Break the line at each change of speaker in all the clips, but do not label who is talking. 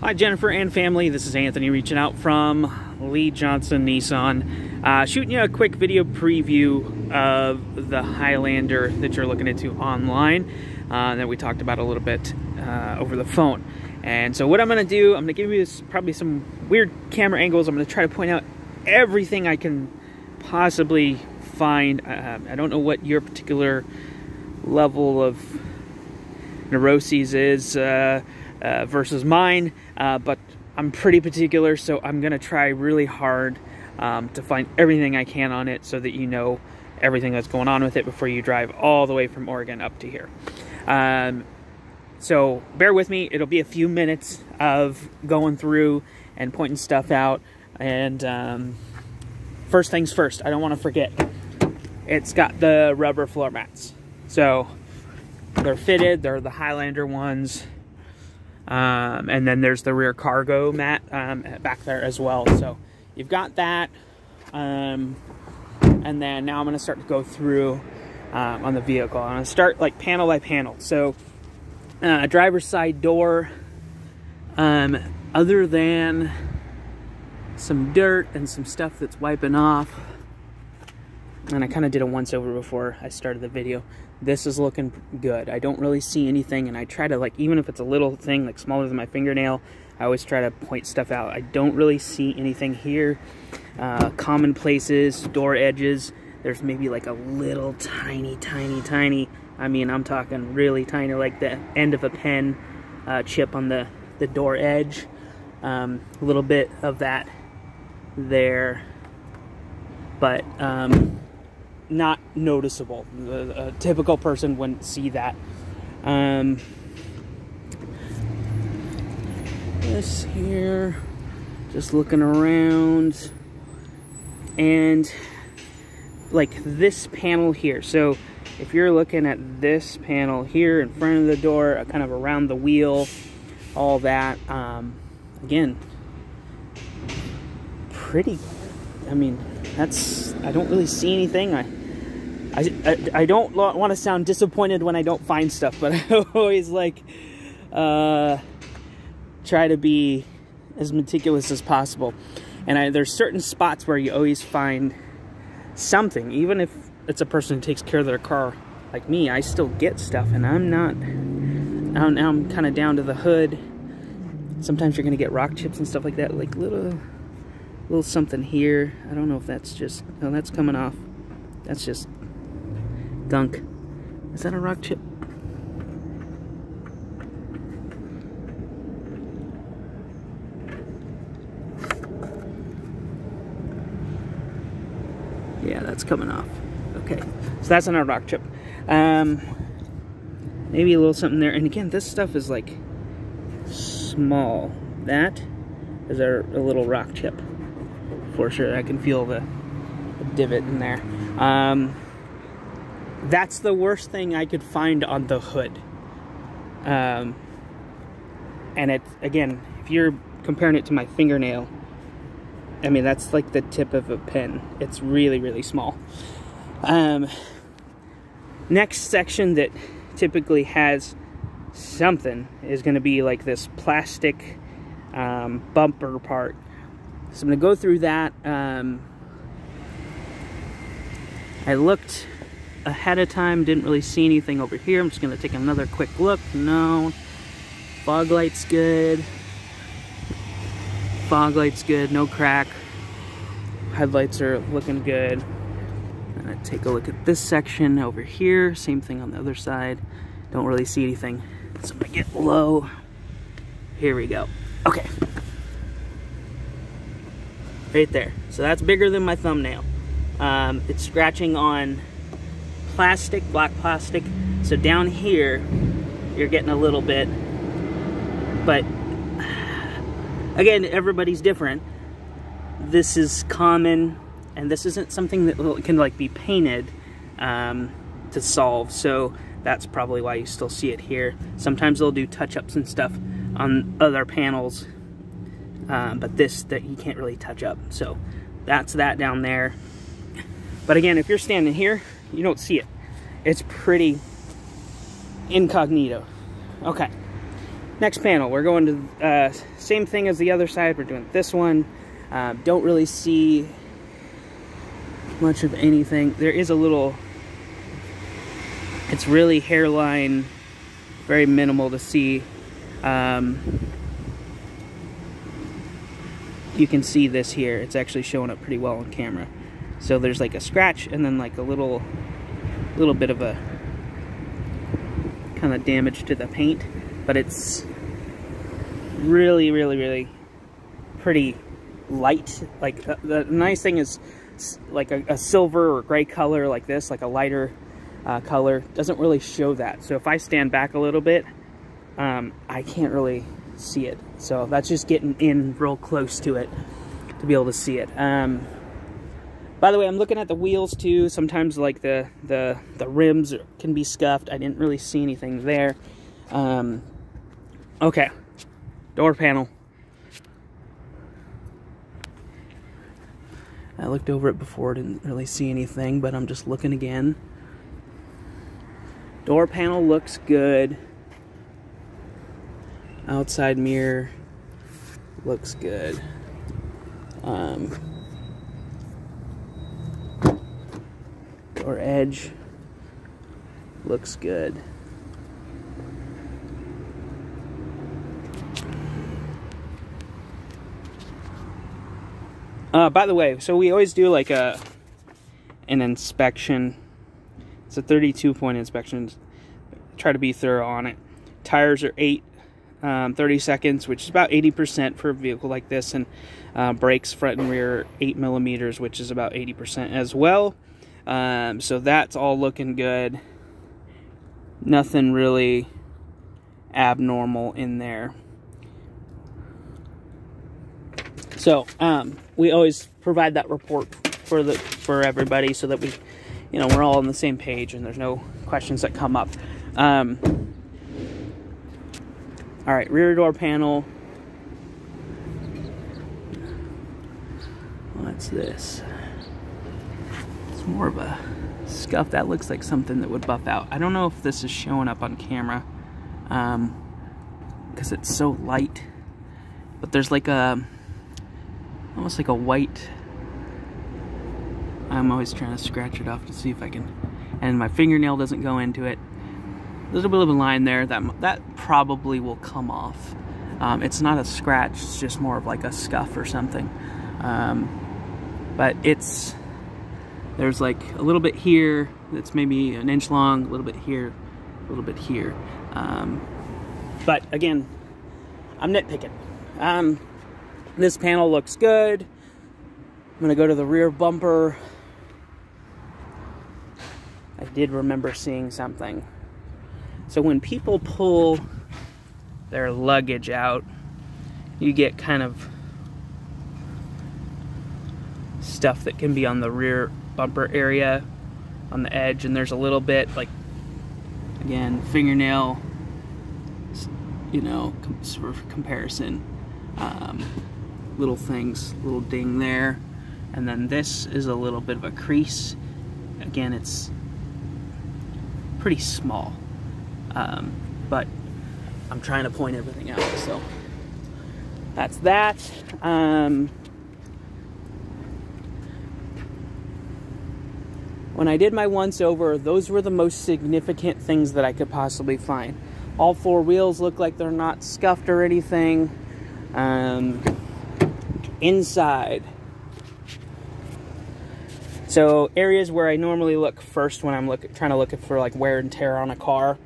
Hi Jennifer and family, this is Anthony reaching out from Lee Johnson Nissan. Shooting you a quick video preview of the Highlander that you're looking into online that we talked about a little bit over the phone. And so what I'm going to do, I'm going to give you probably some weird camera angles. I'm going to try to point out everything I can possibly find. I don't know what your particular level of neuroses is versus mine, but I'm pretty particular, so I'm gonna try really hard to find everything I can on it so that you know everything that's going on with it before you drive all the way from Oregon up to here. So bear with me, it'll be a few minutes of going through and pointing stuff out. And first things first, I don't want to forget, it's got the rubber floor mats. So they're fitted, they're the Highlander ones. And then there's the rear cargo mat back there as well. So you've got that. And then now I'm going to start to go through on the vehicle. I'm going to start like panel by panel. So driver's side door, other than some dirt and some stuff that's wiping off, and I kind of did a once over before I started the video, this is looking good. I don't really see anything, and I try to, like, even if it's a little thing like smaller than my fingernail, I always try to point stuff out. I don't really see anything here. Common places, door edges, there's maybe like a little tiny, I mean, I'm talking really tiny, like the end of a pen chip on the door edge. A little bit of that there, but not noticeable. A typical person wouldn't see that. This here, just looking around, and like this panel here. So if you're looking at this panel here in front of the door, kind of around the wheel, all that, again, pretty, I mean, that's, I don't really see anything. I don't want to sound disappointed when I don't find stuff, but I always like try to be as meticulous as possible. And there's certain spots where you always find something, even if it's a person who takes care of their car like me. I still get stuff, and I'm not. Now I'm kind of down to the hood. Sometimes you're gonna get rock chips and stuff like that, like little something here. I don't know if that's just, no, that's coming off. That's just gunk. Is that a rock chip? Yeah, that's coming off. Okay, so that's another rock chip. Maybe a little something there. And again, this stuff is like small. That is a little rock chip for sure. I can feel the divot in there. That's the worst thing I could find on the hood. And it, again, if you're comparing it to my fingernail, I mean, that's like the tip of a pen. It's really, really small. Next section that typically has something is going to be like this plastic bumper part. So I'm going to go through that. I looked ahead of time, didn't really see anything over here. I'm just going to take another quick look. No. Fog light's good. Fog light's good, no crack. Headlights are looking good. And I take a look at this section over here. Same thing on the other side. Don't really see anything. So I'm gonna get low. Here we go. Okay. Right there. So that's bigger than my thumbnail. It's scratching on plastic, black plastic. So down here, you're getting a little bit. But again, everybody's different. This is common, and this isn't something that can like be painted to solve. So that's probably why you still see it here. Sometimes they'll do touch-ups and stuff on other panels, but this, that you can't really touch up. So that's that down there. But again, if you're standing here, you don't see it. It's pretty incognito. Okay. Next panel, we're going to same thing as the other side. We're doing this one. Don't really see much of anything. There is a little, it's really hairline, very minimal to see. You can see this here. It's actually showing up pretty well on camera. So there's like a scratch and then like a little bit of a kind of damage to the paint, but it's really, really, really pretty light. Like the nice thing is like a silver or gray color like this, like a lighter color, doesn't really show that. So if I stand back a little bit, I can't really see it. So that's just getting in real close to it to be able to see it. By the way, I'm looking at the wheels too. Sometimes like the rims can be scuffed. I didn't really see anything there. Okay, door panel. I looked over it before, didn't really see anything, but I'm just looking again. Door panel looks good. Outside mirror looks good. Door edge looks good. By the way, so we always do like an inspection. It's a 32-point inspection. Try to be thorough on it. Tires are 30 seconds, which is about 80% for a vehicle like this, and brakes front and rear 8 millimeters, which is about 80% as well. So that's all looking good. Nothing really abnormal in there. So we always provide that report for everybody so that we, you know, we're all on the same page and there's no questions that come up. All right, rear door panel. What's this? It's more of a scuff. That looks like something that would buff out. I don't know if this is showing up on camera because it's so light. But there's like a, almost like a white. I'm always trying to scratch it off to see if I can, and my fingernail doesn't go into it. A little bit of a line there that probably will come off. It's not a scratch, it's just more of like a scuff or something. But there's like a little bit here that's maybe an inch long, a little bit here, a little bit here. But again, I'm nitpicking. This panel looks good. I'm gonna go to the rear bumper. I did remember seeing something. So when people pull their luggage out, you get kind of stuff that can be on the rear bumper area, on the edge, and there's a little bit, like, again, fingernail, you know, for comparison, little things, little ding there, and then this is a little bit of a crease. Again, it's pretty small. But I'm trying to point everything out, so that's that. When I did my once over, those were the most significant things that I could possibly find. All four wheels look like they're not scuffed or anything. Inside. So areas where I normally look first when I'm trying to look for like wear and tear on a car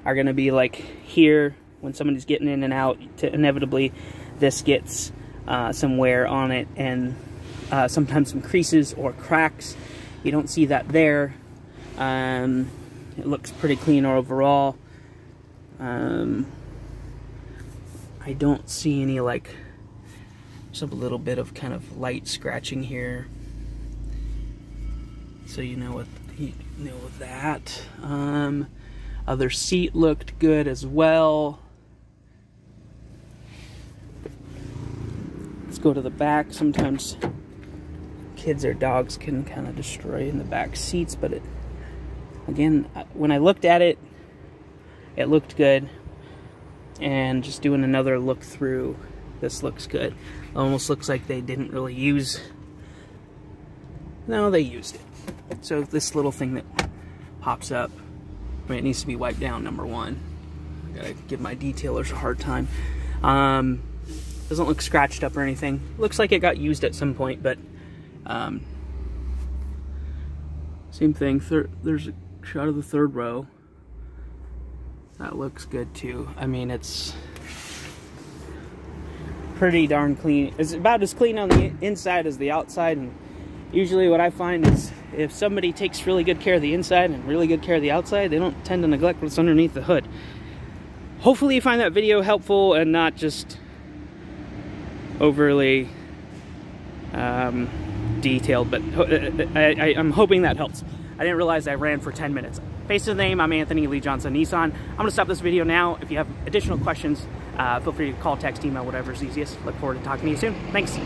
are going to be like here when somebody's getting in and out. Inevitably this gets some wear on it, and sometimes some creases or cracks. You don't see that there. It looks pretty clean overall. I don't see any, like, just a little bit of kind of light scratching here, so you know that. Other seat looked good as well. Let's go to the back. Sometimes kids or dogs can kind of destroy in the back seats, but again, when I looked at it, it looked good. And just doing another look through, this looks good. Almost looks like they didn't really use, no, they used it. So this little thing that pops up, I mean, it needs to be wiped down, number one. I gotta give my detailers a hard time. Doesn't look scratched up or anything. Looks like it got used at some point, but same thing. There's a shot of the third row. That looks good too. I mean, it's pretty darn clean. It's about as clean on the inside as the outside, and usually what I find is if somebody takes really good care of the inside and really good care of the outside, they don't tend to neglect what's underneath the hood. Hopefully you find that video helpful and not just overly detailed, but I'm hoping that helps. I didn't realize I ran for 10 minutes. Face to the name, I'm Anthony, Lee Johnson Nissan. I'm gonna stop this video now. If you have additional questions, feel free to call, text, email, whatever's easiest. Look forward to talking to you soon. Thanks.